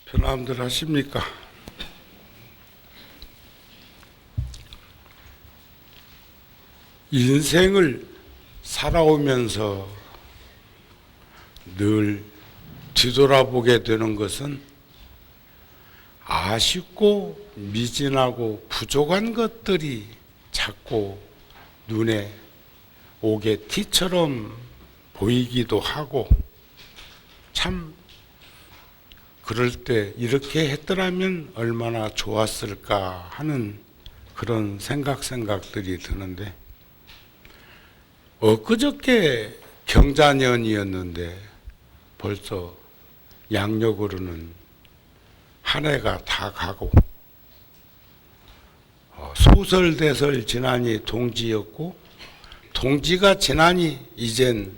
편함들 하십니까? 인생을 살아오면서 늘 뒤돌아보게 되는 것은 아쉽고 미진하고 부족한 것들이 자꾸 눈에 옥의 티처럼 보이기도 하고, 참 그럴 때 이렇게 했더라면 얼마나 좋았을까 하는 그런 생각들이 드는데, 엊그저께 경자년이었는데 벌써 양력으로는 한 해가 다 가고, 소설대설 지난이 동지였고, 동지가 지난이 이젠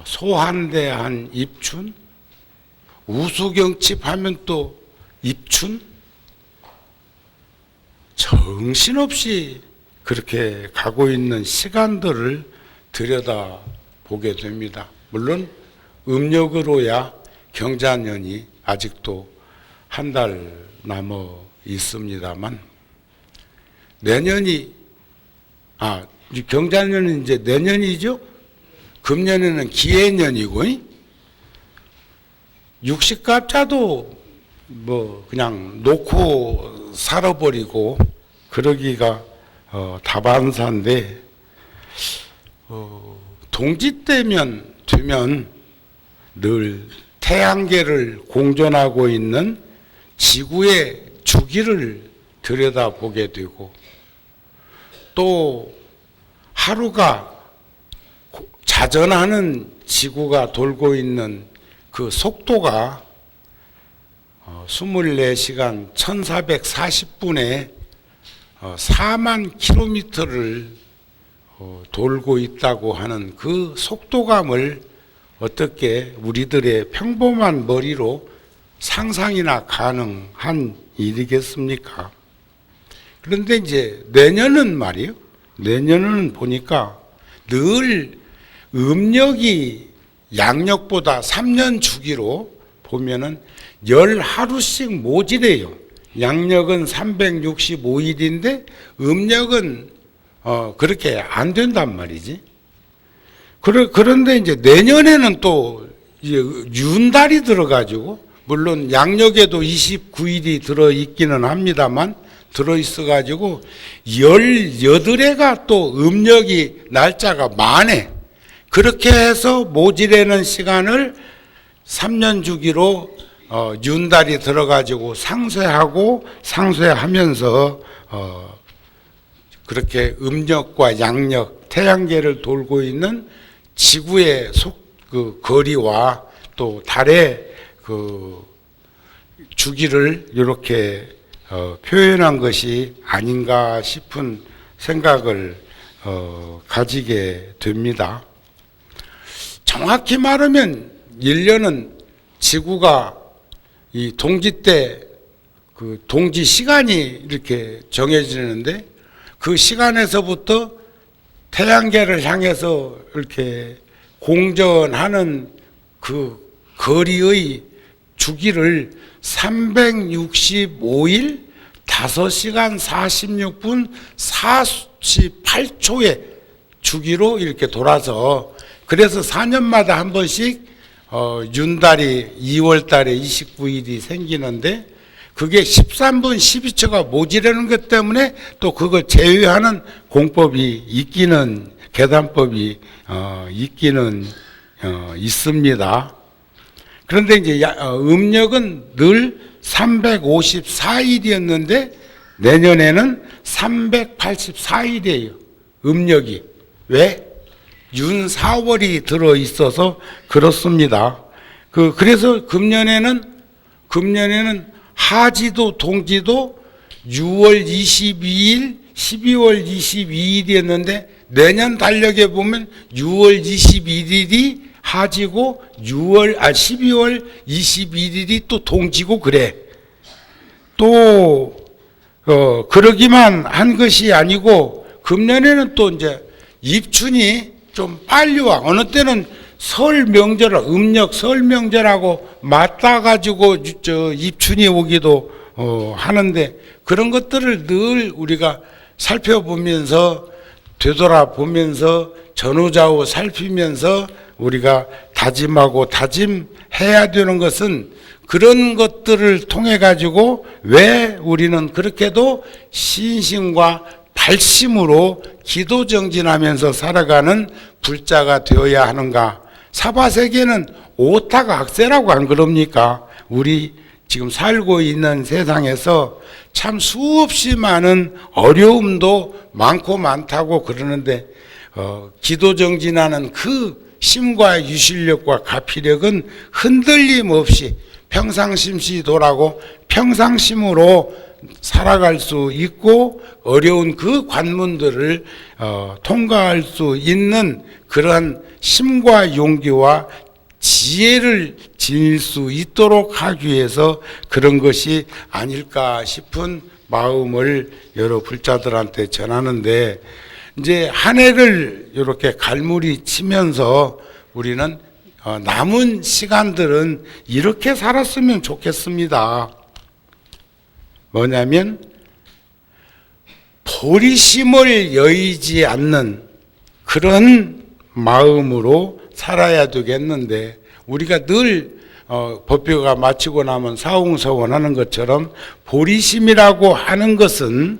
소한대한 입춘, 우수경칩 하면 또 입춘, 정신없이 그렇게 가고 있는 시간들을 들여다보게 됩니다. 물론 음력으로야 경자년이 아직도 한 달 남아 있습니다만, 내년이 경자년은 이제 내년이죠. 금년에는 기해년이고, 육식갑자도 뭐 그냥 놓고 살아버리고 그러기가 다반사인데, 동지 되면 늘 태양계를 공존하고 있는 지구의 주기를 들여다보게 되고, 또 하루가 자전하는 지구가 돌고 있는 그 속도가 24시간 1440분에 4만 킬로미터를 돌고 있다고 하는 그 속도감을 어떻게 우리들의 평범한 머리로 상상이나 가능한 일이겠습니까? 그런데 이제 내년은 말이에요. 내년은 보니까 늘 음력이 양력보다 3년 주기로 보면은 10하루씩 모지래요. 양력은 365일인데 음력은 그렇게 안 된단 말이지. 그런데 이제 내년에는 또 이제 윤달이 들어가지고, 물론 양력에도 29일이 들어 있기는 합니다만, 들어 있어 가지고 18회가 또 음력이 날짜가 많네. 그렇게 해서 모지라는 시간을 3년 주기로 윤달이 들어가지고 상쇄하면서 그렇게 음력과 양력, 태양계를 돌고 있는 지구의 그 거리와 또 달의 그 주기를 이렇게 표현한 것이 아닌가 싶은 생각을 가지게 됩니다. 정확히 말하면 1년은 지구가 이 동지 때 그 동지 시간이 이렇게 정해지는데, 그 시간에서부터 태양계를 향해서 이렇게 공전하는 그 거리의 주기를 365일 5시간 46분 48초의 주기로 이렇게 돌아서, 그래서 4년마다 한 번씩 윤달이 2월 달에 29일이 생기는데, 그게 13분 12초가 모자라는 것 때문에 또 그거 제외하는 공법이 계산법이 있기는 있습니다. 그런데 이제 음력은 늘 354일이었는데 내년에는 384일이에요. 음력이. 왜? 윤 4월이 들어 있어서 그렇습니다. 그래서 금년에는 하지도 동지도 6월 22일, 12월 22일이었는데 내년 달력에 보면 6월 21일이 하지고 12월 21일이 또 동지고 그래. 또 그러기만 한 것이 아니고 금년에는 또 이제 입춘이 좀 빨리 와. 어느 때는 설 명절, 음력 설 명절하고 맞닿아 가지고 입춘이 오기도 하는데 그런 것들을 늘 우리가 살펴보면서 되돌아보면서 전후좌우 살피면서 우리가 다짐하고 다짐해야 되는 것은 그런 것들을 통해 가지고 왜 우리는 그렇게도 신심과 발심으로 기도 정진하면서 살아가는 불자가 되어야 하는가? 사바세계는 오타각세라고 안 그럽니까? 우리 지금 살고 있는 세상에서 참 수없이 많은 어려움도 많고 많다고 그러는데 기도 정진하는 그 심과 유실력과 가피력은 흔들림 없이 평상심시도라고 평상심으로 살아갈 수 있고 어려운 그 관문들을 통과할 수 있는 그러한 심과 용기와 지혜를 지닐 수 있도록 하기 위해서 그런 것이 아닐까 싶은 마음을 여러 불자들한테 전하는데 이제 한 해를 이렇게 갈무리 치면서 우리는 남은 시간들은 이렇게 살았으면 좋겠습니다. 뭐냐면 보리심을 여의지 않는 그런 마음으로 살아야 되겠는데 우리가 늘 법회가 마치고 나면 사웅서원하는 것처럼 보리심이라고 하는 것은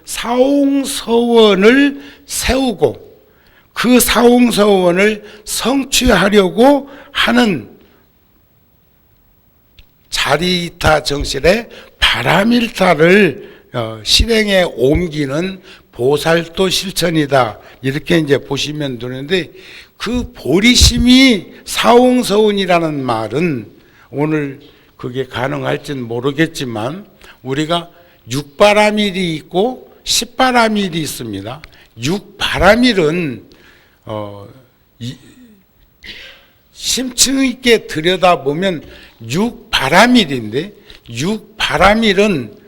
사웅서원을 세우고 그 사웅서원을 성취하려고 하는 자리이타 정실의 바람일타를 실행에 옮기는 보살도 실천이다. 이렇게 이제 보시면 되는데 그 보리심이 사홍서운이라는 말은 오늘 그게 가능할지는 모르겠지만 우리가 육바라밀이 있고 십바라밀이 있습니다. 육바라밀은 심층 있게 들여다보면 육바라밀인데 육바라밀은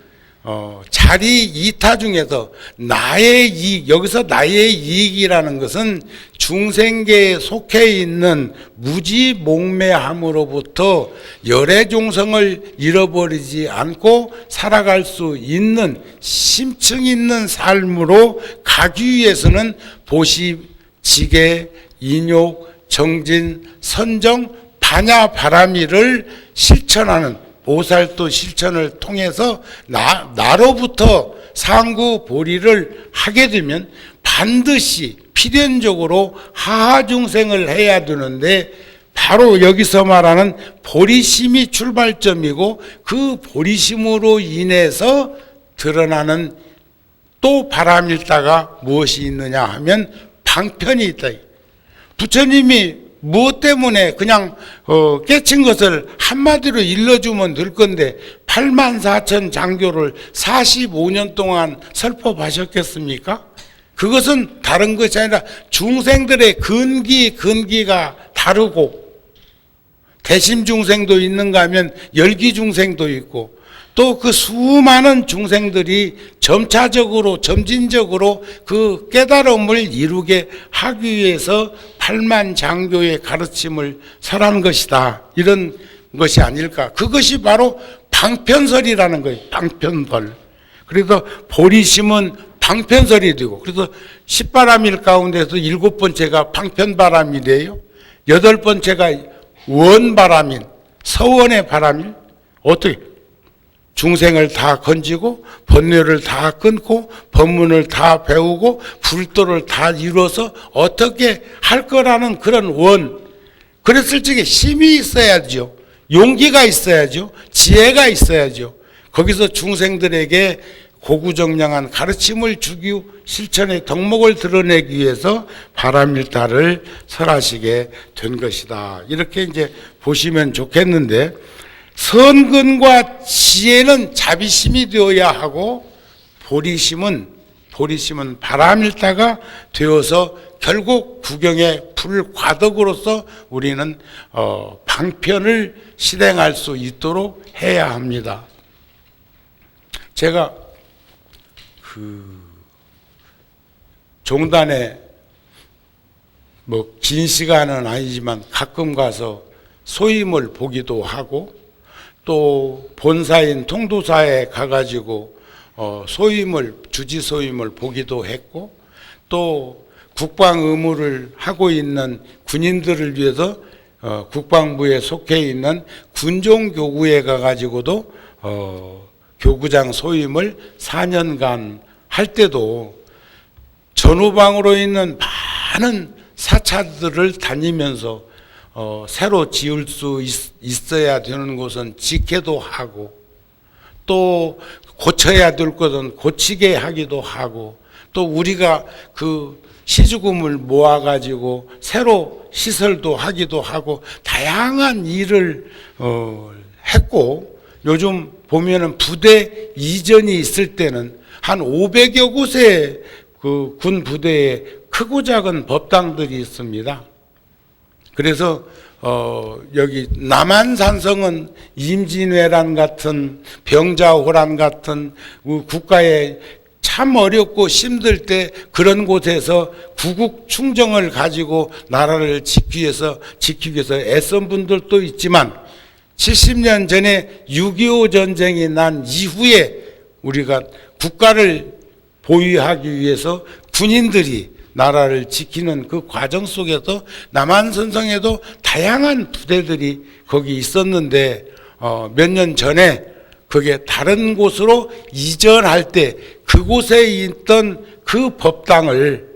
자리 이타 중에서 나의 이익, 여기서 나의 이익이라는 것은 중생계에 속해 있는 무지몽매함으로부터 열애종성을 잃어버리지 않고 살아갈 수 있는 심층 있는 삶으로 가기 위해서는 보시, 지계, 인욕, 정진, 선정, 반야 바라미를 실천하는 보살도 실천을 통해서 나로부터 상구 보리를 하게 되면 반드시 필연적으로 하하중생을 해야 되는데 바로 여기서 말하는 보리심이 출발점이고 그 보리심으로 인해서 드러나는 또 바람일다가 무엇이 있느냐 하면 방편이 있다. 부처님이 무엇 때문에 그냥 깨친 것을 한마디로 일러주면 될 건데 84,000 장교를 45년 동안 설법하셨겠습니까? 그것은 다른 것이 아니라 중생들의 근기가 다르고 대심중생도 있는가 하면 열기중생도 있고 또 그 수많은 중생들이 점차적으로 점진적으로 그 깨달음을 이루게 하기 위해서 8만 장교의 가르침을 설한 것이다. 이런 것이 아닐까. 그것이 바로 방편설이라는 거예요. 방편설. 그래서 보리심은 방편설이 되고 그래서 10바람일 가운데서 7번째가 방편바람이래요. 8번째가 원바람일, 서원의 바람일. 어떻게? 중생을 다 건지고 번뇌를 다 끊고 법문을 다 배우고 불도를 다 이루어서 어떻게 할 거라는 그런 원. 그랬을 적에 힘이 있어야죠. 용기가 있어야죠. 지혜가 있어야죠. 거기서 중생들에게 고구정량한 가르침을 주기 실천의 덕목을 드러내기 위해서 바람일다를 설하시게 된 것이다. 이렇게 이제 보시면 좋겠는데 선근과 지혜는 자비심이 되어야 하고 보리심은 바람일다가 되어서 결국 구경의 불과덕으로서 우리는 방편을 실행할 수 있도록 해야 합니다. 제가 종단에 뭐 긴 시간은 아니지만 가끔 가서 소임을 보기도 하고, 또 본사인 통도사에 가가지고 주지 소임을 보기도 했고, 또 국방 의무를 하고 있는 군인들을 위해서 국방부에 속해 있는 군종교구에 가가지고도 교구장 소임을 4년간 할 때도 전후방으로 있는 많은 사찰들을 다니면서 새로 지을 수 있어야 되는 곳은 짓게도 하고, 또 고쳐야 될 것은 고치게 하기도 하고, 또 우리가 그 시주금을 모아가지고 새로 시설도 하기도 하고, 다양한 일을 했고, 요즘 보면은 부대 이전이 있을 때는 한 500여 곳의 그 군 부대에 크고 작은 법당들이 있습니다. 그래서 여기 남한산성은 임진왜란 같은 병자호란 같은 국가에 참 어렵고 힘들 때 그런 곳에서 구국 충정을 가지고 나라를 지키기 위해서 애쓴 분들도 있지만, 70년 전에 6.25 전쟁이 난 이후에 우리가 국가를 보유하기 위해서 군인들이 나라를 지키는 그 과정 속에서 남한산성에도 다양한 부대들이 거기 있었는데, 몇 년 전에 그게 다른 곳으로 이전할 때 그곳에 있던 그 법당을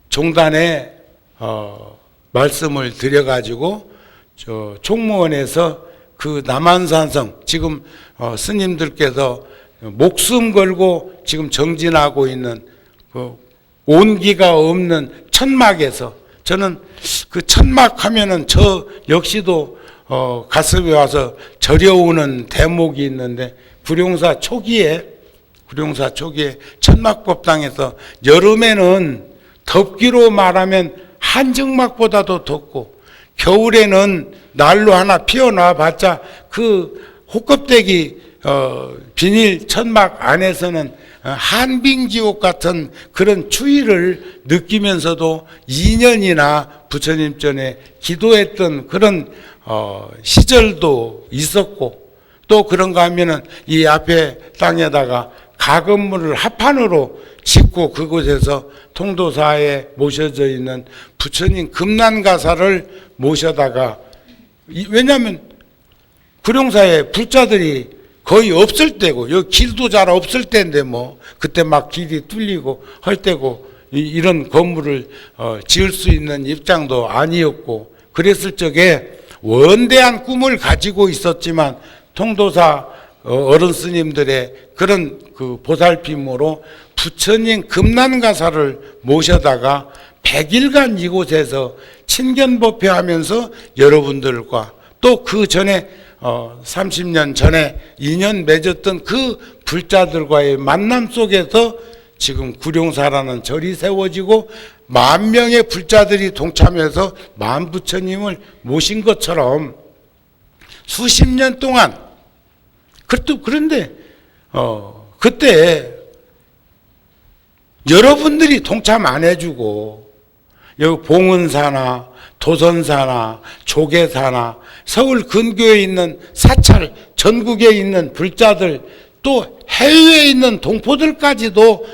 종단에 말씀을 드려가지고 총무원에서 그 남한산성, 지금 스님들께서 목숨 걸고 지금 정진하고 있는 그 온기가 없는 천막에서, 저는 그 천막 하면은 저 역시도 가슴에 와서 저려오는 대목이 있는데, 구룡사 초기에 천막법당에서 여름에는 덥기로 말하면 한증막보다도 덥고, 겨울에는 난로 하나 피워놔 봤자 그 호껍데기 비닐 천막 안에서는 한빙지옥 같은 그런 추위를 느끼면서도 2년이나 부처님 전에 기도했던 그런 시절도 있었고, 또 그런가 하면은 이 앞에 땅에다가 가건물을 합판으로 짓고 그곳에서 통도사에 모셔져 있는 부처님 금난가사를 모셔다가, 왜냐하면 구룡사에 불자들이 거의 없을 때고, 여기 길도 잘 없을 때인데 뭐 그때 막 길이 뚫리고 할 때고, 이런 건물을 지을 수 있는 입장도 아니었고, 그랬을 적에 원대한 꿈을 가지고 있었지만 통도사 어른 스님들의 그런 그 보살핌으로 부처님 금난가사를 모셔다가 100일간 이곳에서 친견법회하면서 여러분들과, 또 그 전에 30년 전에 인연 맺었던 그 불자들과의 만남 속에서 지금 구룡사라는 절이 세워지고 10,000명의 불자들이 동참해서 만부처님을 모신 것처럼 수십 년 동안, 그런데 그때 여러분들이 동참 안 해주고, 여기 봉은사나 도선사나 조계사나 서울 근교에 있는 사찰, 전국에 있는 불자들, 또 해외에 있는 동포들까지도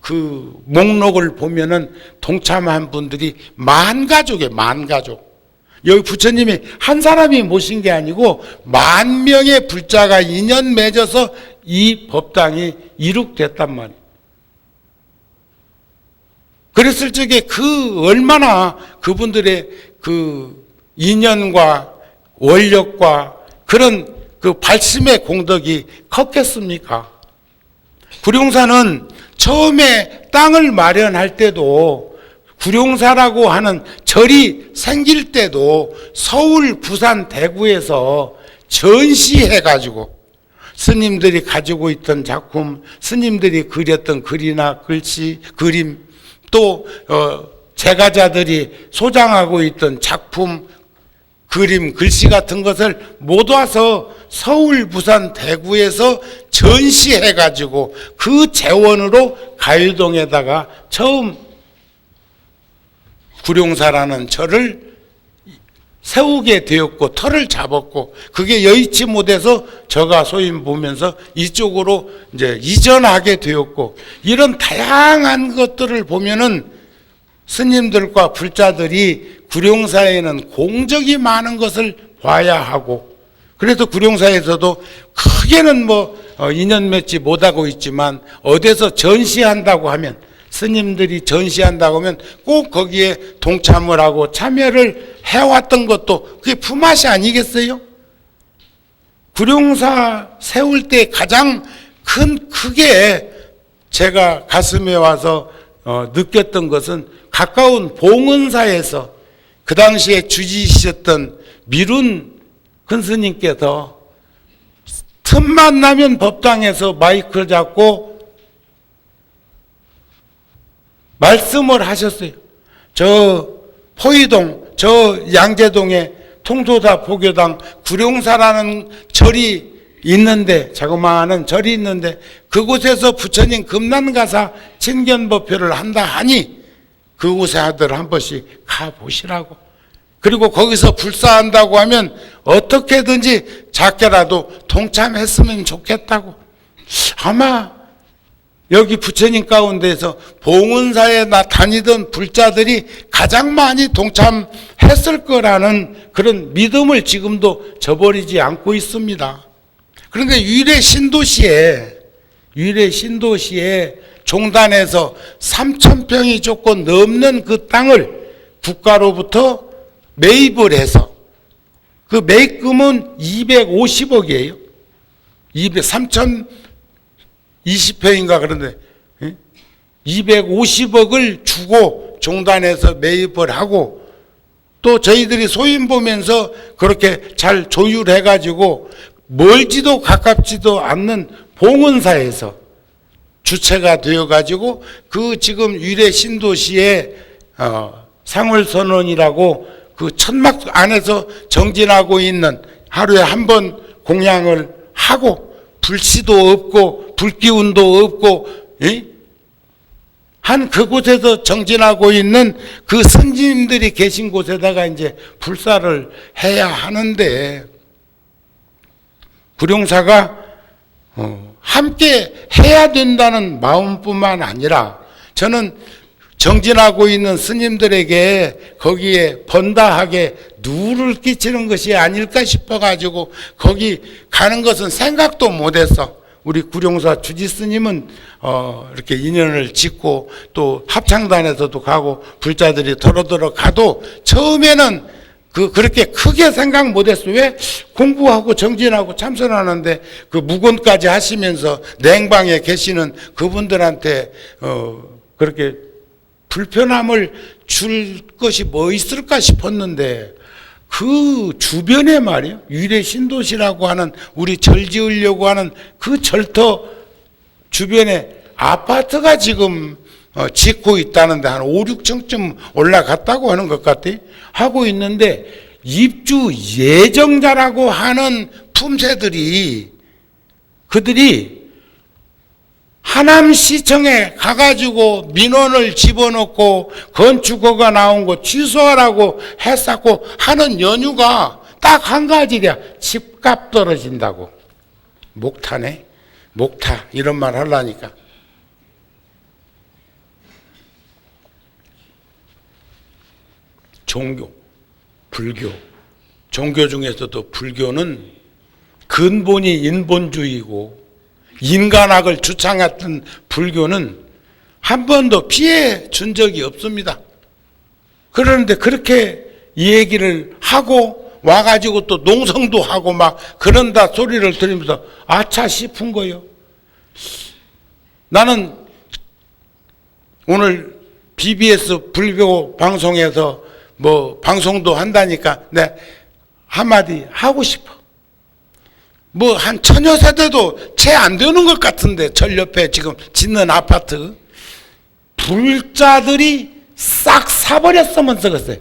그 목록을 보면은 동참한 분들이 만가족이에요. 만가족. 여기 부처님이 한 사람이 모신 게 아니고 10,000명의 불자가 인연 맺어서 이 법당이 이룩됐단 말이에요. 그랬을 적에 그 얼마나 그분들의 그 인연과 원력과 그런 그 발심의 공덕이 컸겠습니까? 구룡사는 처음에 땅을 마련할 때도, 구룡사라고 하는 절이 생길 때도 서울, 부산, 대구에서 전시해가지고 스님들이 가지고 있던 작품, 스님들이 그렸던 글이나 글씨, 그림, 또 제가자들이 소장하고 있던 작품, 그림, 글씨 같은 것을 모아서 서울, 부산, 대구에서 전시해가지고 그 재원으로 가일동에다가 처음 구룡사라는 절을 세우게 되었고 터를 잡았고, 그게 여의치 못해서 저가 소임 보면서 이쪽으로 이제 이전하게 되었고, 이런 다양한 것들을 보면은 스님들과 불자들이 구룡사에는 공적이 많은 것을 봐야 하고, 그래서 구룡사에서도 크게는 뭐 인연 맺지 못하고 있지만 어디서 전시한다고 하면, 스님들이 전시한다고 하면 꼭 거기에 동참을 하고 참여를 해왔던 것도 그게 품앗이 아니겠어요? 구룡사 세울 때 가장 크게 제가 가슴에 와서 느꼈던 것은, 가까운 봉은사에서 그 당시에 주지시셨던 미룬 큰 스님께서 틈만 나면 법당에서 마이크를 잡고 말씀을 하셨어요. 저 포이동, 저 양재동에 통도사 포교당 구룡사라는 절이 있는데, 자그마한 절이 있는데, 그곳에서 부처님 금난가사 친견법표를 한다 하니 그곳에 아들 한 번씩 가보시라고. 그리고 거기서 불사한다고 하면 어떻게든지 작게라도 동참했으면 좋겠다고. 아마 여기 부처님 가운데서 봉은사에 다니던 불자들이 가장 많이 동참했을 거라는 그런 믿음을 지금도 저버리지 않고 있습니다. 그런데 유일의 신도시에 종단에서 3,000평이 조금 넘는 그 땅을 국가로부터 매입을 해서, 그 매입금은 250억이에요. 3,020평인가 그런데 250억을 주고 종단에서 매입을 하고, 또 저희들이 소임 보면서 그렇게 잘 조율해가지고 멀지도 가깝지도 않는 봉은사에서 주체가 되어가지고, 그 지금 유래 신도시의 상월선언이라고 그 천막 안에서 정진하고 있는, 하루에 한 번 공양을 하고 불씨도 없고 불기운도 없고 한 그곳에서 정진하고 있는 그 스님들이 계신 곳에다가 이제 불사를 해야 하는데, 구룡사가 함께 해야 된다는 마음뿐만 아니라, 저는 정진하고 있는 스님들에게 거기에 번다하게 누를 끼치는 것이 아닐까 싶어가지고 거기 가는 것은 생각도 못했어. 우리 구룡사 주지 스님은 이렇게 인연을 짓고 또 합창단에서도 가고 불자들이 덜어들어 가도 처음에는 그렇게 크게 생각 못했어. 왜? 공부하고 정진하고 참선하는데 그 무건까지 하시면서 냉방에 계시는 그분들한테 그렇게 불편함을 줄 것이 뭐 있을까 싶었는데, 그 주변에 말이에요, 유래 신도시라고 하는, 우리 절 지으려고 하는 그 절터 주변에 아파트가 지금 짓고 있다는데 한 5, 6층쯤 올라갔다고 하는 것 같아. 하고 있는데, 입주 예정자라고 하는 품새들이, 그들이 하남시청에 가가지고 민원을 집어넣고 건축허가 나온 거 취소하라고 했었고 하는 연유가 딱 한 가지야. 집값 떨어진다고. 목타네. 목타. 이런 말 하려니까. 종교, 불교. 종교 중에서도 불교는 근본이 인본주의고, 인간학을 주창했던 불교는 한 번도 피해 준 적이 없습니다. 그러는데 그렇게 얘기를 하고 와가지고 또 농성도 하고 막 그런다 소리를 들으면서 아차 싶은 거예요. 나는 오늘 BBS 불교 방송에서 뭐 방송도 한다니까 내 한마디 하고 싶어. 뭐 한 천여 세대도 채 안 되는 것 같은데, 절 옆에 지금 짓는 아파트 불자들이 싹 사버렸으면 쓰겠어요.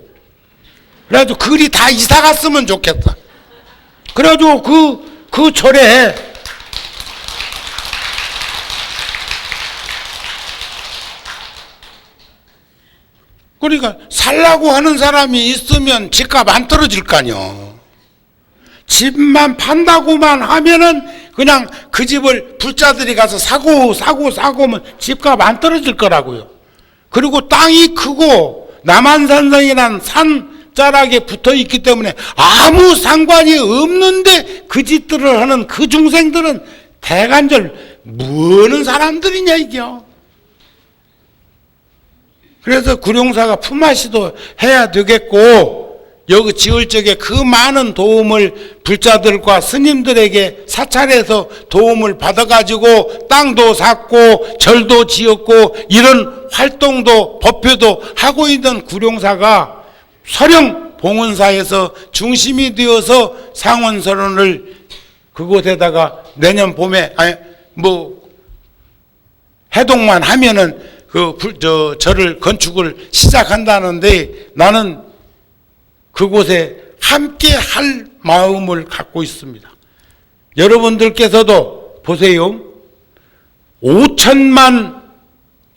그래가지고 그리 다 이사 갔으면 좋겠다. 그래가지고 그 절에 그러니까 살라고 하는 사람이 있으면 집값 안 떨어질 거 아니요. 집만 판다고만 하면은 그냥 그 집을 불자들이 가서 사고 하면 집값 안 떨어질 거라고요. 그리고 땅이 크고 남한산성이란 산자락에 붙어 있기 때문에 아무 상관이 없는데 그 짓들을 하는 그 중생들은 대간절 뭐하는 사람들이냐 이게요. 그래서 구룡사가 품앗이도 해야 되겠고, 여기 지을 적에 그 많은 도움을 불자들과 스님들에게 사찰해서 도움을 받아가지고 땅도 샀고 절도 지었고 이런 활동도 법회도 하고 있는 구룡사가 서령 봉은사에서 중심이 되어서 상원선언을 그곳에다가 내년 봄에 해동만 하면은 절을 건축을 시작한다는데, 나는 그곳에 함께 할 마음을 갖고 있습니다. 여러분들께서도 보세요. 5천만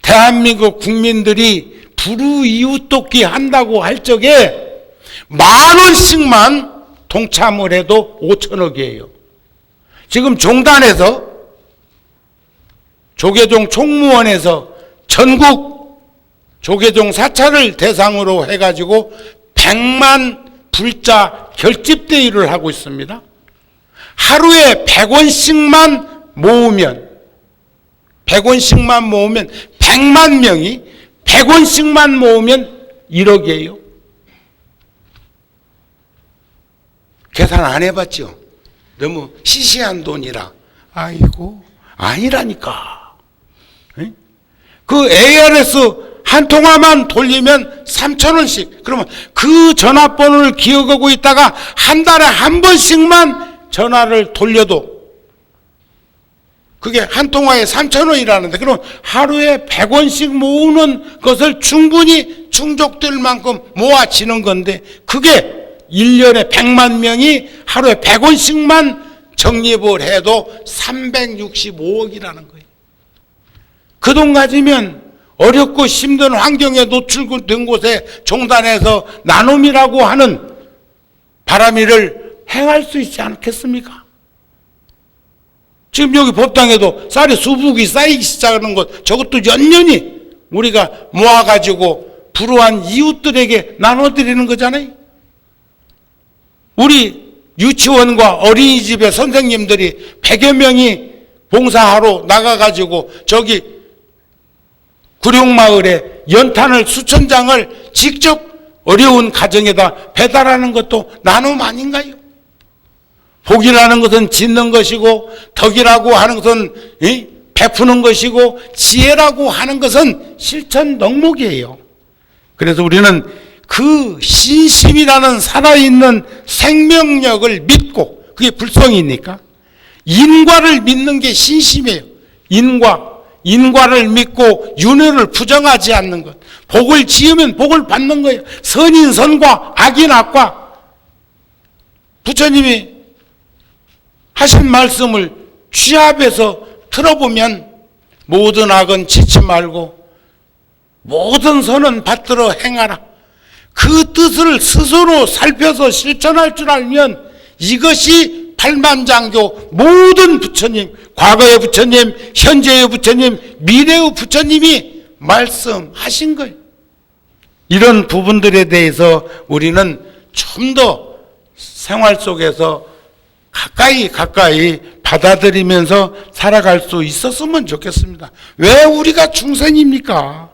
대한민국 국민들이 불우이웃돕기 한다고 할 적에 10,000원씩만 동참을 해도 5천억이에요. 지금 종단에서, 조계종 총무원에서 전국 조계종 사찰을 대상으로 해가지고 100만 불자 결집대회를 하고 있습니다. 하루에 100원씩만 모으면 100만 명이 100원씩만 모으면 1억이에요. 계산 안 해봤죠? 너무 시시한 돈이라. 아이고, 아니라니까. 그 ARS 한 통화만 돌리면 3,000원씩. 그러면 그 전화번호를 기억하고 있다가 한 달에 한 번씩만 전화를 돌려도 그게 한 통화에 3,000원이라는데, 그럼 하루에 100원씩 모으는 것을 충분히 충족될 만큼 모아지는 건데, 그게 1년에 100만 명이 하루에 100원씩만 적립을 해도 365억이라는 거예요. 그 돈 가지면 어렵고 힘든 환경에 노출된 곳에 종단에서 나눔이라고 하는 바람일을 행할 수 있지 않겠습니까? 지금 여기 법당에도 쌀이 수북이 쌓이기 시작하는 것, 저것도 연연히 우리가 모아가지고 불우한 이웃들에게 나눠드리는 거잖아요. 우리 유치원과 어린이집의 선생님들이 100여 명이 봉사하러 나가가지고 저기 구룡마을에 연탄을 수천 장을 직접 어려운 가정에다 배달하는 것도 나눔 아닌가요? 복이라는 것은 짓는 것이고, 덕이라고 하는 것은 베푸는 것이고, 지혜라고 하는 것은 실천 덕목이에요. 그래서 우리는 그 신심이라는 살아있는 생명력을 믿고, 그게 불성이니까 인과를 믿는 게 신심이에요. 인과를 믿고 윤회를 부정하지 않는 것. 복을 지으면 복을 받는 거예요. 선인 선과 악인 악과. 부처님이 하신 말씀을 취합해서 들어보면 모든 악은 짓지 말고 모든 선은 받들어 행하라. 그 뜻을 스스로 살펴서 실천할 줄 알면 이것이 팔만장교 모든 부처님, 과거의 부처님, 현재의 부처님, 미래의 부처님이 말씀하신 거예요. 이런 부분들에 대해서 우리는 좀 더 생활 속에서 가까이 받아들이면서 살아갈 수 있었으면 좋겠습니다. 왜 우리가 중생입니까?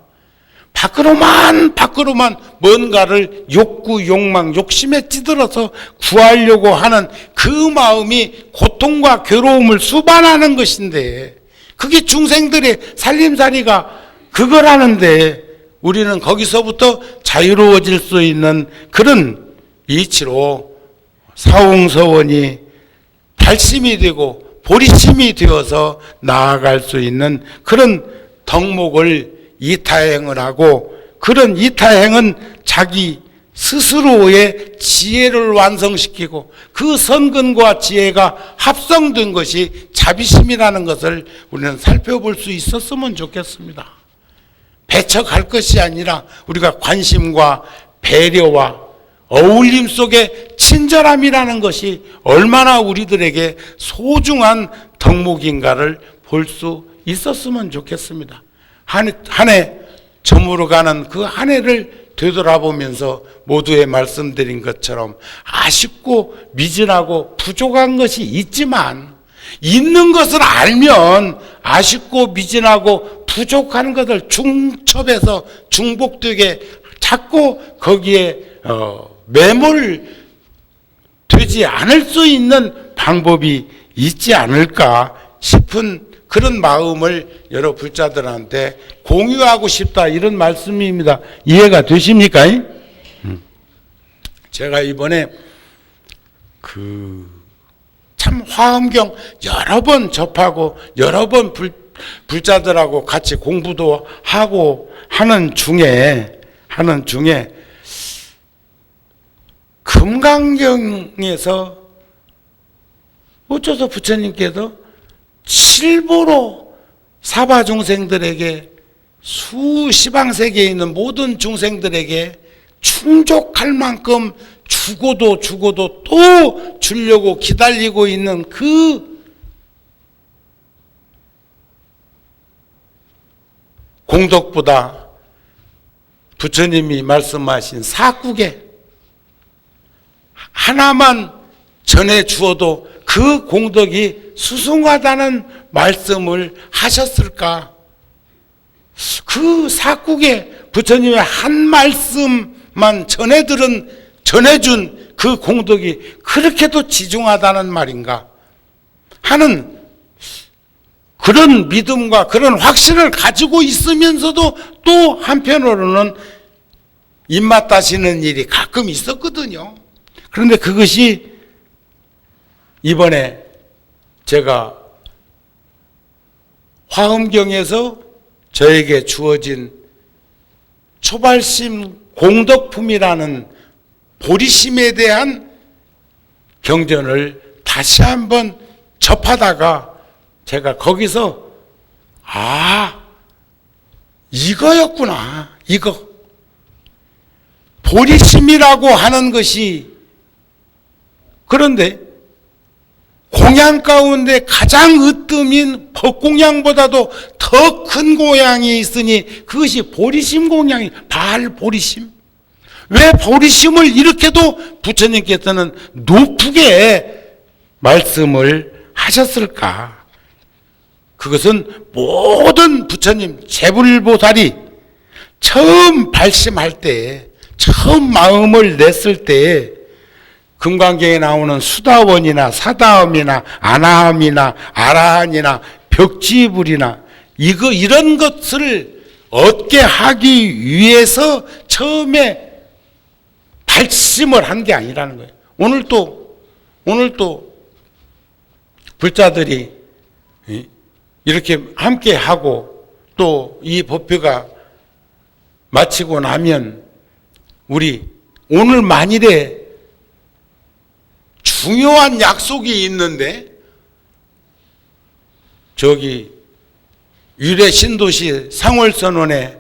밖으로만 뭔가를 욕구, 욕망, 욕심에 찌들어서 구하려고 하는 그 마음이 고통과 괴로움을 수반하는 것인데, 그게 중생들의 살림살이가 그거라는데, 우리는 거기서부터 자유로워질 수 있는 그런 이치로 사홍서원이 발심이 되고 보리심이 되어서 나아갈 수 있는 그런 덕목을 이타행을 하고, 그런 이타행은 자기 스스로의 지혜를 완성시키고 그 선근과 지혜가 합성된 것이 자비심이라는 것을 우리는 살펴볼 수 있었으면 좋겠습니다. 배척할 것이 아니라 우리가 관심과 배려와 어울림 속에 친절함이라는 것이 얼마나 우리들에게 소중한 덕목인가를 볼 수 있었으면 좋겠습니다. 한 해 저물어가는 그 한 해를 되돌아보면서 모두의 말씀드린 것처럼 아쉽고 미진하고 부족한 것이 있지만, 있는 것을 알면 아쉽고 미진하고 부족한 것을 중첩해서 중복되게 자꾸 거기에 매몰되지 않을 수 있는 방법이 있지 않을까 싶은 그런 마음을 여러 불자들한테 공유하고 싶다, 이런 말씀입니다. 이해가 되십니까? 제가 이번에 참 화엄경 여러 번 접하고 여러 번 불자들하고 같이 공부도 하고 하는 중에 금강경에서 어째서 부처님께서 칠보로 사바 중생들에게, 수시방세계에 있는 모든 중생들에게 충족할 만큼 주고도 또 주려고 기다리고 있는 그 공덕보다 부처님이 말씀하신 사국에 하나만 전해 주어도 그 공덕이 수승하다는 말씀을 하셨을까? 그 사국에 부처님의 한 말씀만 전해준 그 공덕이 그렇게도 지중하다는 말인가 하는 그런 믿음과 그런 확신을 가지고 있으면서도 또 한편으로는 입맛 다시는 일이 가끔 있었거든요. 그런데 그것이 이번에 제가 화엄경에서 저에게 주어진 초발심 공덕품이라는 보리심에 대한 경전을 다시 한번 접하다가 제가 거기서 이거였구나, 이거. 보리심이라고 하는 것이, 그런데 공양 가운데 가장 으뜸인 법공양보다도 더 큰 공양이 있으니 그것이 보리심 공양이, 발보리심. 왜 보리심을 이렇게도 부처님께서는 높게 말씀을 하셨을까? 그것은 모든 부처님 제불보살이 처음 발심할 때, 처음 마음을 냈을 때 금강경에 나오는 수다원이나 사다음이나 아나함이나 아라한이나 벽지불이나 이런 것을 얻게 하기 위해서 처음에 발심을 한 게 아니라는 거예요. 오늘도 불자들이 이렇게 함께 하고 또 이 법회가 마치고 나면 우리 오늘 만일에 중요한 약속이 있는데, 저기 유래 신도시 상월선원에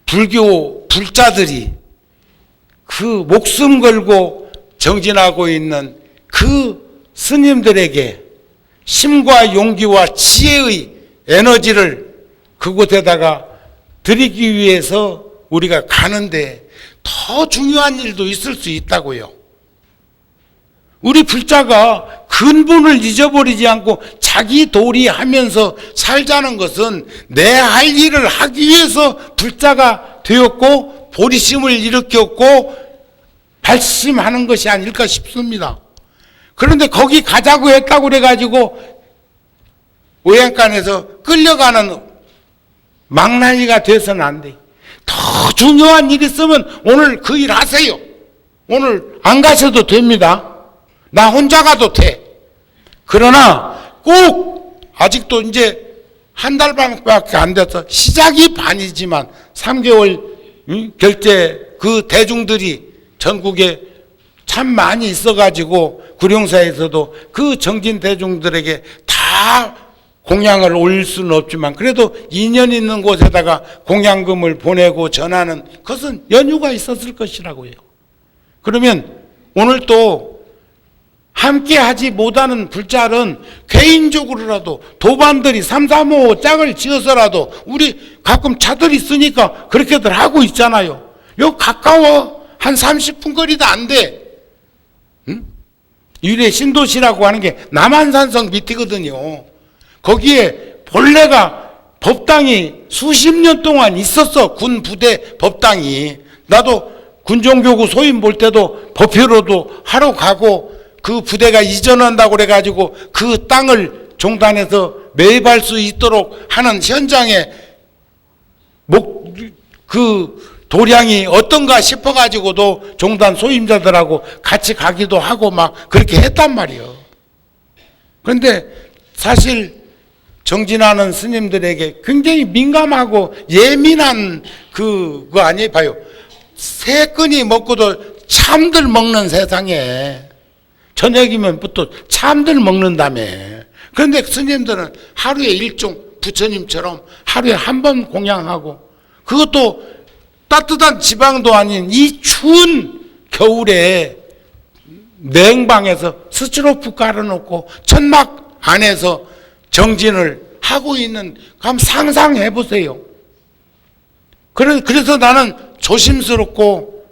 불교 불자들이 그 목숨 걸고 정진하고 있는 그 스님들에게 힘과 용기와 지혜의 에너지를 그곳에다가 드리기 위해서 우리가 가는데 더 중요한 일도 있을 수 있다고요. 우리 불자가 근본을 잊어버리지 않고 자기 도리 하면서 살자는 것은 내 할 일을 하기 위해서 불자가 되었고 보리심을 일으켰고 발심하는 것이 아닐까 싶습니다. 그런데 거기 가자고 했다고 그래가지고 오양간에서 끌려가는 망나니가 돼서는 안 돼. 더 중요한 일 있으면 오늘 그 일 하세요. 오늘 안 가셔도 됩니다. 나 혼자 가도 돼. 그러나 꼭 아직도 이제 한 달밖에 안 돼서 시작이 반이지만 3개월 결제 그 대중들이 전국에 참 많이 있어가지고 구룡사에서도 그 정진 대중들에게 다 공양을 올릴 수는 없지만 그래도 인연 있는 곳에다가 공양금을 보내고 전하는 그것은 연유가 있었을 것이라고 해요. 그러면 오늘 또 함께 하지 못하는 불자는 개인적으로라도 도반들이 3, 3, 5 짝을 지어서라도 우리 가끔 차들 있으니까 그렇게들 하고 있잖아요. 요 가까워. 한 30분 거리도 안 돼. 응? 유래 신도시라고 하는 게 남한산성 밑이거든요. 거기에 본래가 법당이 수십 년 동안 있었어. 군 부대 법당이. 나도 군종교구 소임 볼 때도 법회로도 하러 가고 그 부대가 이전한다고 그래가지고 그 땅을 종단에서 매입할 수 있도록 하는 현장에 그 도량이 어떤가 싶어가지고도 종단 소임자들하고 같이 가기도 하고 막 그렇게 했단 말이에요. 그런데 사실 정진하는 스님들에게 굉장히 민감하고 예민한 그거 아니에요? 봐요. 새끈이 먹고도 참들 먹는 세상에 저녁이면 또 참들 먹는다며. 그런데 스님들은 하루에 일종 부처님처럼 하루에 한 번 공양하고 그것도 따뜻한 지방도 아닌 이 추운 겨울에 냉방에서 스티로프 깔아놓고 천막 안에서 정진을 하고 있는, 한번 상상해 보세요. 그래서 나는 조심스럽고,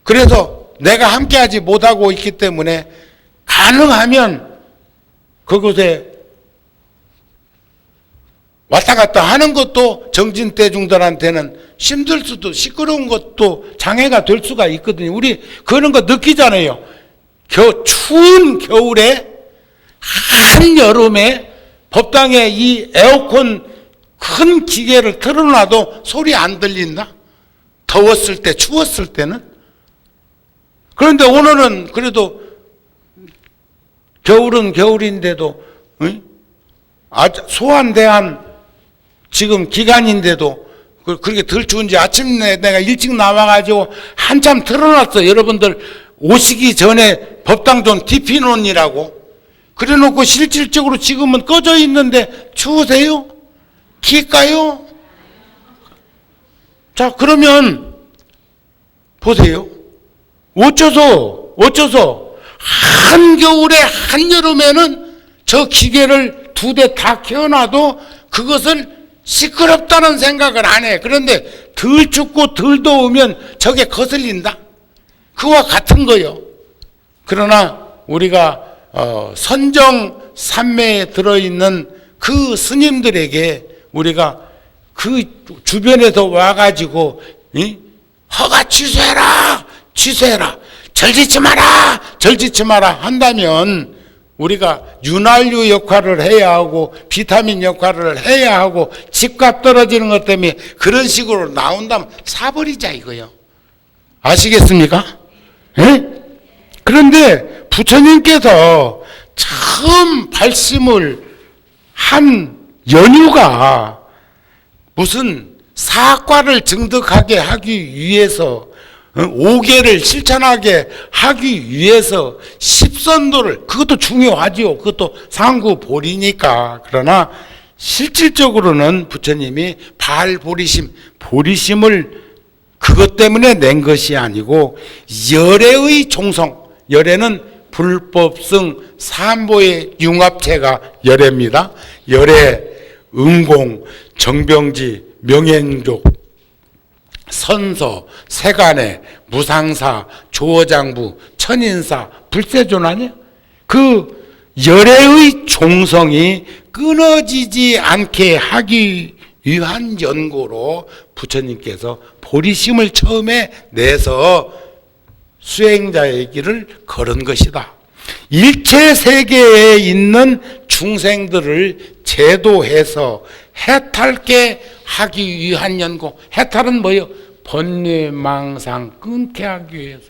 그래서 내가 함께하지 못하고 있기 때문에 가능하면 그곳에 왔다 갔다 하는 것도 정진대중들한테는 힘들 수도, 시끄러운 것도 장애가 될 수가 있거든요. 우리 그런 거 느끼잖아요. 추운 겨울에, 한여름에 법당에 이 에어컨 큰 기계를 틀어놔도 소리 안 들린다? 더웠을 때, 추웠을 때는? 그런데 오늘은 그래도 겨울은 겨울인데도, 소환대한 지금 기간인데도 그렇게 덜 추운지 아침에 내가 일찍 나와가지고 한참 틀어놨어. 여러분들 오시기 전에 법당 좀 디피논이라고. 그래 놓고 실질적으로 지금은 꺼져 있는데 추우세요? 킬까요? 자, 그러면 보세요. 어쩌서 한겨울에 한여름에는 저 기계를 2대 다 켜놔도 그것을 시끄럽다는 생각을 안 해. 그런데 덜 춥고 덜 더우면 저게 거슬린다? 그와 같은 거요. 그러나 우리가 선정 산매에 들어있는 그 스님들에게 우리가 그 주변에서 와가지고 허가 취소해라, 절짓지 마라 한다면 우리가 윤활유 역할을 해야 하고 비타민 역할을 해야 하고 집값 떨어지는 것 때문에 그런 식으로 나온다면 사버리자 이거요. 아시겠습니까? 예? 그런데 부처님께서 처음 발심을 한 연유가 무슨 사과를 증득하게 하기 위해서, 오계를 실천하게 하기 위해서 십선도를, 그것도 중요하지요. 그것도 상구보리니까. 그러나 실질적으로는 부처님이 보리심을 그것 때문에 낸 것이 아니고 열애의 종성, 열애는 불법성 삼보의 융합체가 열애입니다. 열애, 응공, 정병지, 명행족, 선서, 세간의, 무상사, 조어장부, 천인사, 불세존 아니에요? 그 열애의 종성이 끊어지지 않게 하기 위한 연고로 부처님께서 보리심을 처음에 내서 수행자의 길을 걸은 것이다. 일체 세계에 있는 중생들을 제도해서 해탈게 하기 위한 연고. 해탈은 뭐예요? 번뇌망상 끊게 하기 위해서.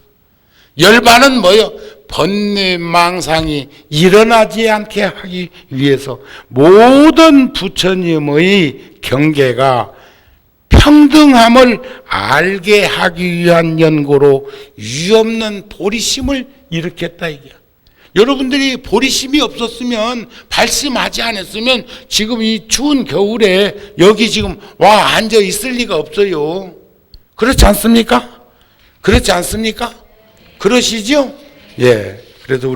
열반은 뭐예요? 번뇌망상이 일어나지 않게 하기 위해서. 모든 부처님의 경계가 평등함을 알게 하기 위한 연고로 유없는 보리심을 일으켰다 이게. 여러분들이 보리심이 없었으면, 발심하지 않았으면 지금 이 추운 겨울에 여기 지금 와 앉아 있을 리가 없어요. 그렇지 않습니까? 그렇지 않습니까? 그러시죠? 예. 그래서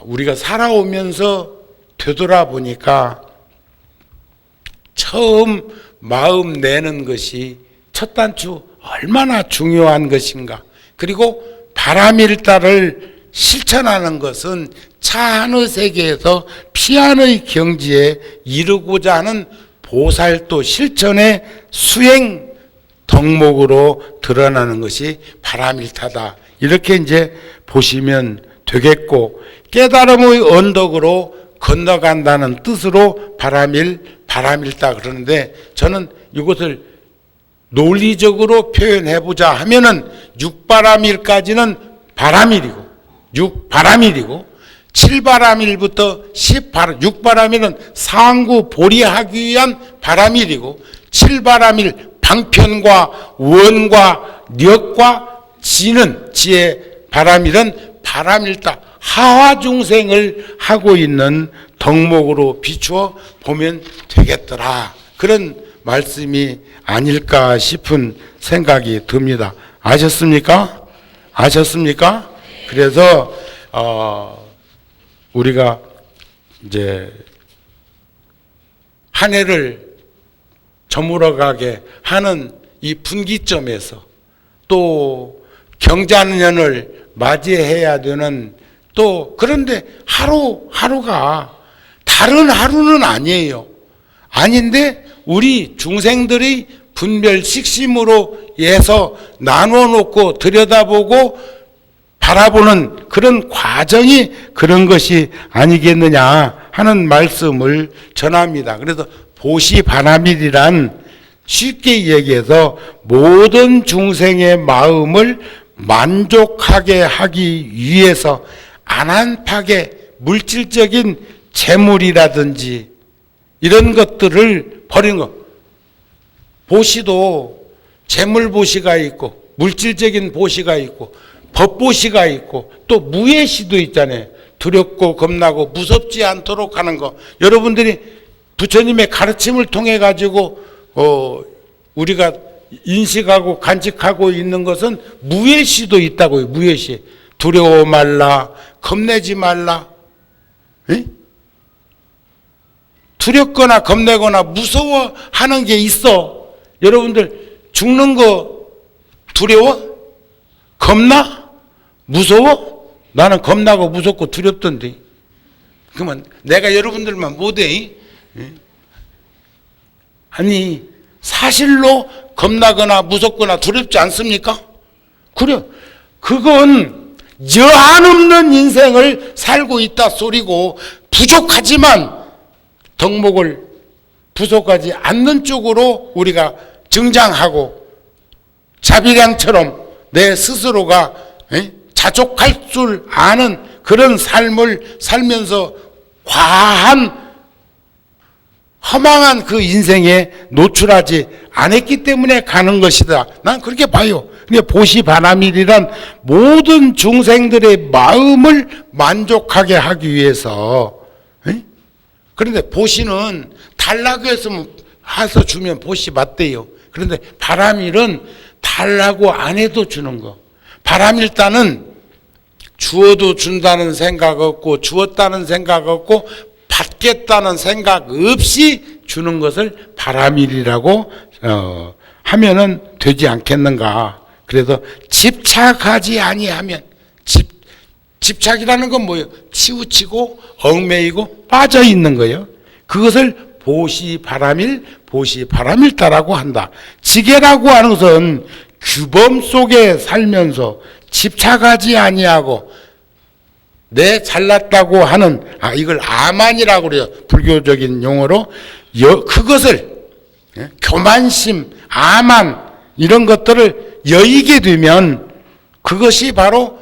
우리가 살아오면서 되돌아보니까 처음 마음 내는 것이 첫 단추 얼마나 중요한 것인가. 그리고 바람일다를 실천하는 것은 차 하늘 세계에서 피안의 경지에 이루고자 하는 보살도 실천의 수행 덕목으로 드러나는 것이 바람일타다. 이렇게 이제 보시면 되겠고, 깨달음의 언덕으로 건너간다는 뜻으로 바람일다 그러는데, 저는 이것을 논리적으로 표현해보자 하면은 육바람일까지는 바람일이고, 육바람일이고, 7바람일부터 10바람, 6바람일은 상구 보리하기 위한 바람일이고, 7바람일 방편과 원과 력과 지의 바람일은 바람일다 하화 중생을 하고 있는 덕목으로 비추어 보면 되겠더라. 그런 말씀이 아닐까 싶은 생각이 듭니다. 아셨습니까? 아셨습니까? 그래서 우리가 이제 한 해를 저물어가게 하는 이 분기점에서 또 경자년을 맞이해야 되는, 또 그런데 하루하루가 다른 하루는 아니에요. 아닌데 우리 중생들이 분별 식심으로 해서 나누어 놓고 들여다보고 바라보는 그런 과정이 그런 것이 아니겠느냐 하는 말씀을 전합니다. 그래서 보시바람일이란 쉽게 얘기해서 모든 중생의 마음을 만족하게 하기 위해서 안한팍의 물질적인 재물이라든지 이런 것들을 버리는 것. 보시도 재물보시가 있고 물질적인 보시가 있고 법보시가 있고 또 무예시도 있잖아요. 두렵고 겁나고 무섭지 않도록 하는 거. 여러분들이 부처님의 가르침을 통해 가지고 우리가 인식하고 간직하고 있는 것은 무예시도 있다고요. 무예시. 두려워 말라, 겁내지 말라. 에? 두렵거나 겁내거나 무서워하는 게 있어. 여러분들 죽는 거 두려워? 겁나? 무서워? 나는 겁나고 무섭고 두렵던데. 그러면 내가 여러분들만 못해? 아니 사실로 겁나거나 무섭거나 두렵지 않습니까? 그래, 그건 여한 없는 인생을 살고 있다 소리고, 부족하지만 덕목을 부족하지 않는 쪽으로 우리가 증장하고 자비량처럼 내 스스로가 자족할 줄 아는 그런 삶을 살면서 과한 허망한 그 인생에 노출하지 않았기 때문에 가는 것이다. 난 그렇게 봐요. 그러니까 보시바람일이란 모든 중생들의 마음을 만족하게 하기 위해서. 그런데 보시는 달라고 했으면 해서 주면 보시 맞대요. 그런데 바람일은 달라고 안 해도 주는 거. 바람일단은 주어도 준다는 생각 없고 주었다는 생각 없고 받겠다는 생각 없이 주는 것을 바람일이라고 하면은 되지 않겠는가. 그래서 집착하지 아니하면, 집착이라는 건 뭐예요? 치우치고 얽매이고 빠져 있는 거예요. 그것을 보시바람일다라고 한다. 지게라고 하는 것은 규범 속에 살면서 집착하지 아니하고 내 잘났다고 하는, 이걸 아만이라고 그래요. 불교적인 용어로. 그것을 교만심, 아만 이런 것들을 여의게 되면 그것이 바로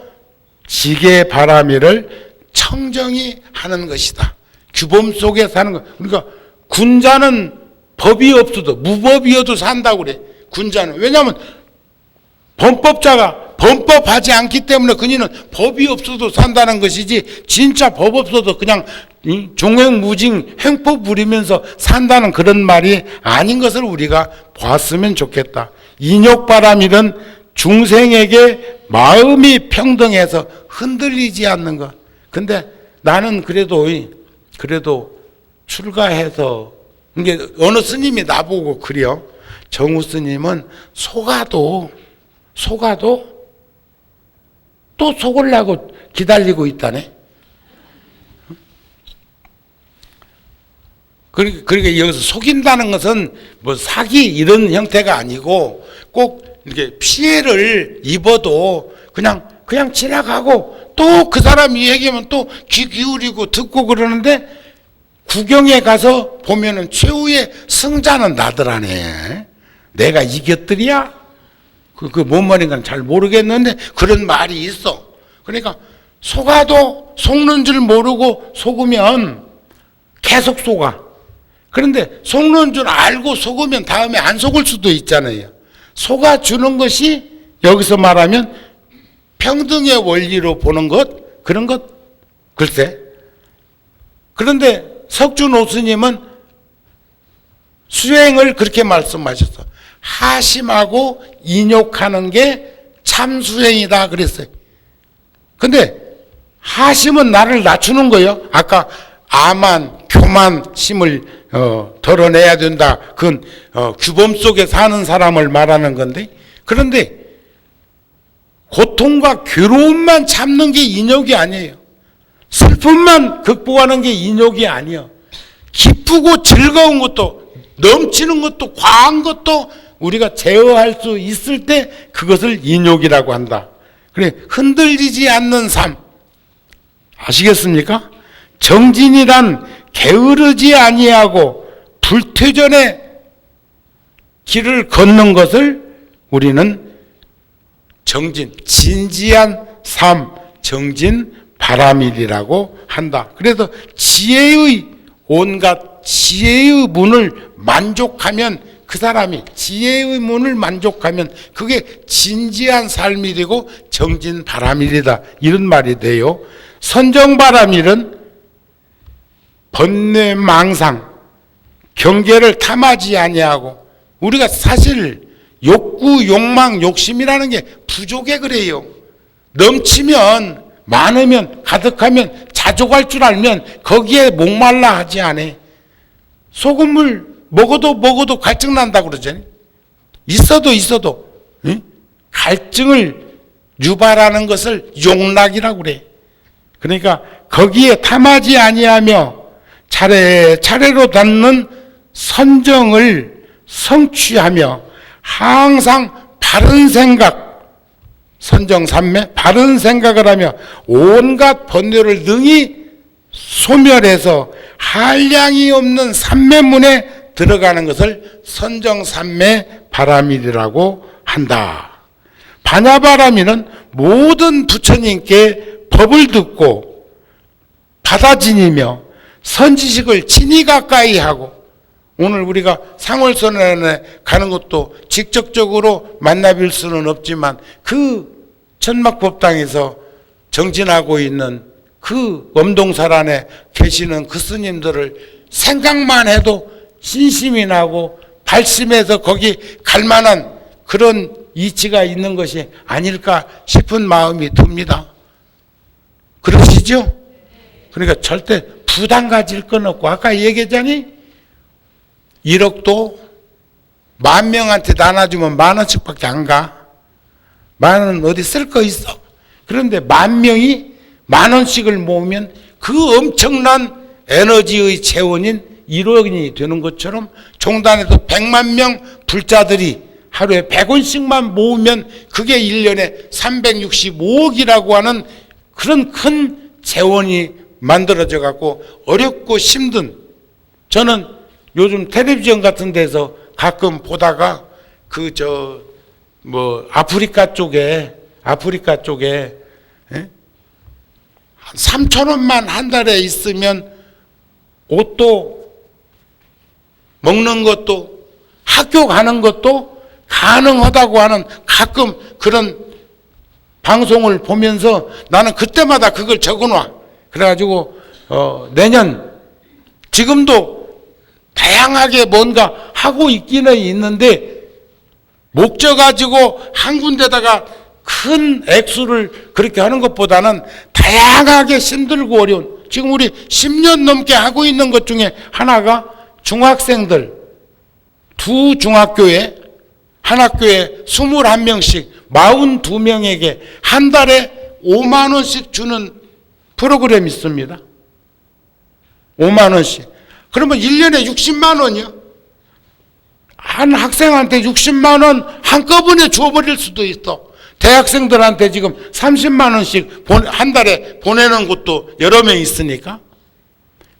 지게바람일을 청정히 하는 것이다. 규범 속에 사는 것. 그러니까 군자는 법이 없어도 무법이어도 산다고 그래. 군자는. 왜냐하면 범법자가 범법하지 않기 때문에 그니는 법이 없어도 산다는 것이지, 진짜 법 없어도 그냥 종횡무진 행법 부리면서 산다는 그런 말이 아닌 것을 우리가 봤으면 좋겠다. 인욕바람이란 중생에게 마음이 평등해서 흔들리지 않는 것. 근데 나는 그래도 출가해서, 이게 어느 스님이 나보고 그래요. 정우 스님은 속아도 또 속으려고 기다리고 있다네. 그러니까 여기서 속인다는 것은 뭐 사기 이런 형태가 아니고, 꼭 이렇게 피해를 입어도 그냥 지나가고, 또 그 사람이 얘기하면 또 귀 기울이고 듣고 그러는데, 구경에 가서 보면은 최후의 승자는 나더라네. 내가 이겼더리야? 뭔 말인가는 잘 모르겠는데 그런 말이 있어. 그러니까 속아도 속는 줄 모르고 속으면 계속 속아. 그런데 속는 줄 알고 속으면 다음에 안 속을 수도 있잖아요. 속아주는 것이 여기서 말하면 평등의 원리로 보는 것, 그런 것, 글쎄. 그런데 석준오 스님은 수행을 그렇게 말씀하셨어. 하심하고 인욕하는 게 참수행이다 그랬어요. 근데 하심은 나를 낮추는 거예요. 아까 아만, 교만심을 덜어내야 된다. 그건 규범 속에 사는 사람을 말하는 건데, 그런데 고통과 괴로움만 참는 게 인욕이 아니에요. 슬픔만 극복하는 게 인욕이 아니에요. 기쁘고 즐거운 것도, 넘치는 것도, 과한 것도 우리가 제어할 수 있을 때 그것을 인욕이라고 한다. 그래, 흔들리지 않는 삶. 아시겠습니까? 정진이란 게으르지 아니하고 불퇴전의 길을 걷는 것을 우리는 정진, 진지한 삶, 정진 바라밀이라고 한다. 그래서 지혜의 온갖 지혜의 문을 만족하면, 그 사람이 지혜의 문을 만족하면 그게 진지한 삶이 되고 정진 바라밀이다. 이런 말이 돼요. 선정 바라밀은 번뇌 망상, 경계를 탐하지 아니하고, 우리가 사실 욕구, 욕망, 욕심이라는 게 부족해 그래요. 넘치면, 많으면, 가득하면, 자족할 줄 알면 거기에 목말라 하지 않아. 소금물 먹어도 갈증 난다고 그러잖아요. 있어도 응? 갈증을 유발하는 것을 욕락이라고 그래. 그러니까 거기에 탐하지 아니하며 차례차례로 닿는 선정을 성취하며 항상 바른 생각, 선정삼매, 바른 생각을 하며 온갖 번뇌를 능히 소멸해서 한량이 없는 삼매문에 들어가는 것을 선정삼매 바라밀이라고 한다. 반야바라밀은 모든 부처님께 법을 듣고 받아 지니며 선지식을 친히 가까이 하고, 오늘 우리가 상월선언에 가는 것도 직접적으로 만나뵐 수는 없지만 그 천막법당에서 정진하고 있는 그 엄동사란에 계시는 그 스님들을 생각만 해도 신심이 나고 발심해서 거기 갈 만한 그런 이치가 있는 것이 아닐까 싶은 마음이 듭니다. 그러시죠? 그러니까 절대 부담 가질 건 없고, 아까 얘기했잖니? 1억도 10,000명한테 나눠주면 10,000원씩밖에 안 가. 10,000원 어디 쓸 거 있어? 그런데 10,000명이 10,000원씩을 모으면 그 엄청난 에너지의 재원인 1억이 되는 것처럼, 종단에도 100만 명 불자들이 하루에 100원씩만 모으면 그게 1년에 365억이라고 하는 그런 큰 재원이 만들어져 갖고, 어렵고 힘든, 저는 요즘 텔레비전 같은 데서 가끔 보다가 아프리카 쪽에 한 3,000원만 한 달에 있으면 옷도 먹는 것도 학교 가는 것도 가능하다고 하는 가끔 그런 방송을 보면서 나는 그때마다 그걸 적어놔. 그래가지고 내년 지금도 다양하게 뭔가 하고 있기는 있는데 목적 가지고 한 군데다가 큰 액수를 그렇게 하는 것보다는 다양하게 힘들고 어려운, 지금 우리 10년 넘게 하고 있는 것 중에 하나가 중학생들 두 중학교에 한 학교에 21명씩 42명에게 한 달에 5만 원씩 주는 프로그램이 있습니다. 5만 원씩. 그러면 1년에 60만 원이요. 한 학생한테 60만 원 한꺼번에 줘버릴 수도 있어. 대학생들한테 지금 30만 원씩 한 달에 보내는 곳도 여러 명 있으니까.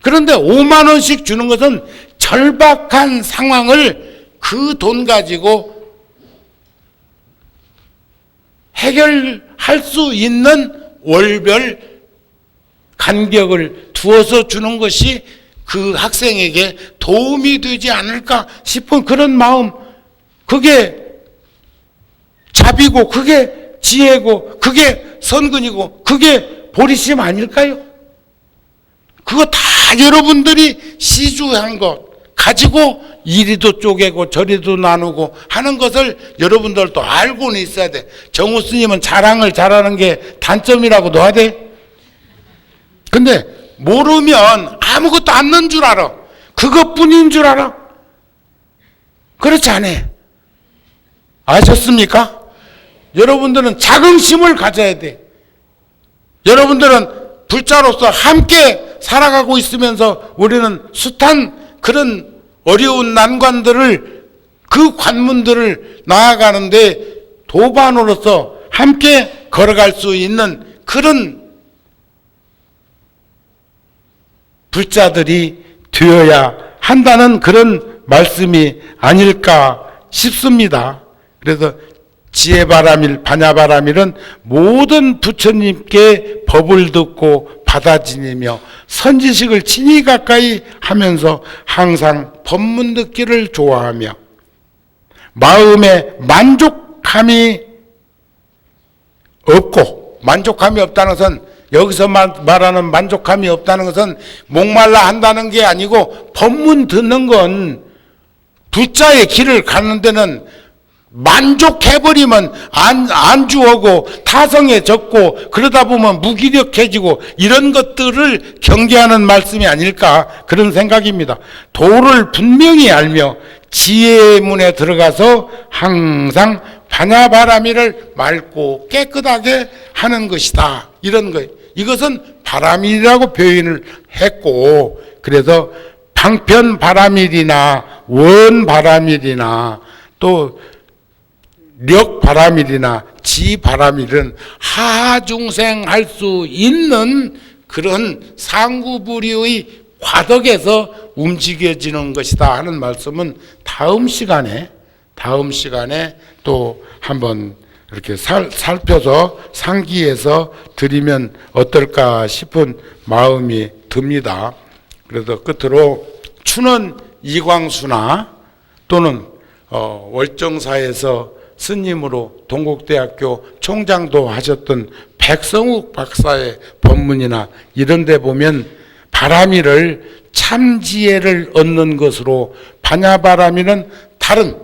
그런데 5만 원씩 주는 것은 절박한 상황을 그 돈 가지고 해결할 수 있는 월별 간격을 두어서 주는 것이 그 학생에게 도움이 되지 않을까 싶은 그런 마음, 그게 자비고 그게 지혜고 그게 선근이고 그게 보리심 아닐까요? 그거 다 여러분들이 시주한 것 가지고 이리도 쪼개고 저리도 나누고 하는 것을 여러분들도 알고는 있어야 돼. 정우 스님은 자랑을 잘하는 게 단점이라고도 하대. 근데 모르면 아무것도 안 넣은 줄 알아. 그것뿐인 줄 알아. 그렇지 않아. 아셨습니까? 여러분들은 자긍심을 가져야 돼. 여러분들은 불자로서 함께 살아가고 있으면서 우리는 숱한 그런 어려운 난관들을, 그 관문들을 나아가는데 도반으로서 함께 걸어갈 수 있는 그런 불자들이 되어야 한다는 그런 말씀이 아닐까 싶습니다. 그래서 지혜바라밀, 반야바라밀은 모든 부처님께 법을 듣고 받아지니며 선지식을 친히 가까이 하면서 항상 법문 듣기를 좋아하며 마음에 만족함이 없고, 만족함이 없다는 것은 여기서 말하는 만족함이 없다는 것은 목말라 한다는 게 아니고, 법문 듣는 건 부자의 길을 가는 데는 만족해버리면 안주하고 타성해졌고 그러다 보면 무기력해지고 이런 것들을 경계하는 말씀이 아닐까, 그런 생각입니다. 도를 분명히 알며 지혜의 문에 들어가서 항상 반야바라밀을 맑고 깨끗하게 하는 것이다, 이런 거예요. 이것은 바라밀이라고 표현을 했고, 그래서 방편바라밀이나 원바라밀이나 또 력바라밀이나 지바라밀은 하중생할 수 있는 그런 상구부리의 과덕에서 움직여지는 것이다 하는 말씀은 다음 시간에 또 한번 이렇게 살펴서 상기해서 드리면 어떨까 싶은 마음이 듭니다. 그래서 끝으로 추는 이광수나 또는 월정사에서 스님으로 동국대학교 총장도 하셨던 백성욱 박사의 법문이나 이런 데 보면 바라밀을 참지혜를 얻는 것으로, 반야바라밀은 다른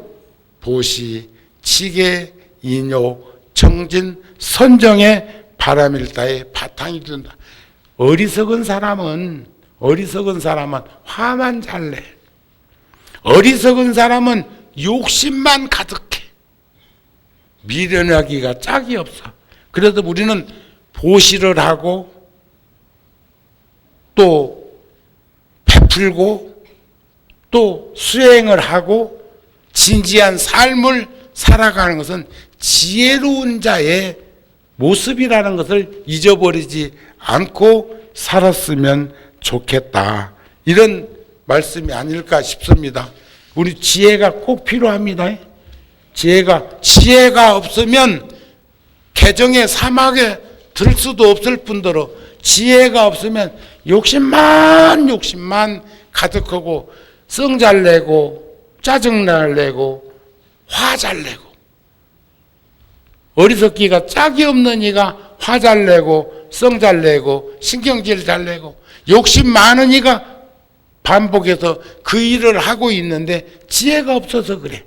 보시, 치계, 인요, 정진, 선정의 바라밀다의 바탕이 된다. 어리석은 사람은 화만 잘 내. 어리석은 사람은 욕심만 가득해. 미련하기가 짝이 없어. 그래서 우리는 보시를 하고 또 베풀고 또 수행을 하고 진지한 삶을 살아가는 것은 지혜로운 자의 모습이라는 것을 잊어버리지 않고 살았으면 좋겠다, 이런 말씀이 아닐까 싶습니다. 우리 지혜가 꼭 필요합니다. 지혜가 없으면 개정의 사막에 들 수도 없을 뿐더러 지혜가 없으면 욕심만 가득하고 성 잘 내고 짜증 날 내고 화 잘 내고 어리석기가 짝이 없는 이가 화 잘 내고 성 잘 내고 신경질 잘 내고 욕심 많은 이가 반복해서 그 일을 하고 있는데 지혜가 없어서 그래.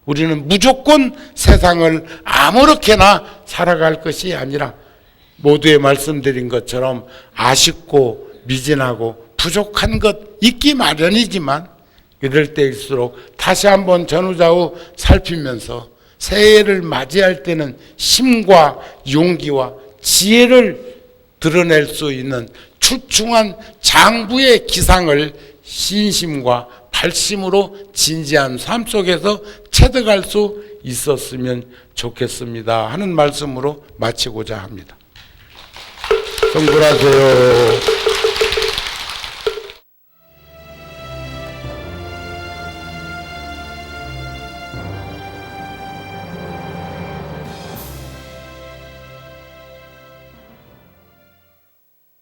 우리는 무조건 세상을 아무렇게나 살아갈 것이 아니라 모두에 말씀드린 것처럼 아쉽고 미진하고 부족한 것 있기 마련이지만 이럴 때일수록 다시 한번 전후좌우 살피면서 새해를 맞이할 때는 힘과 용기와 지혜를 드러낼 수 있는 출중한 장부의 기상을 신심과 발심으로 진지한 삶 속에서 체득할 수 있었으면 좋겠습니다 하는 말씀으로 마치고자 합니다. 성불하세요.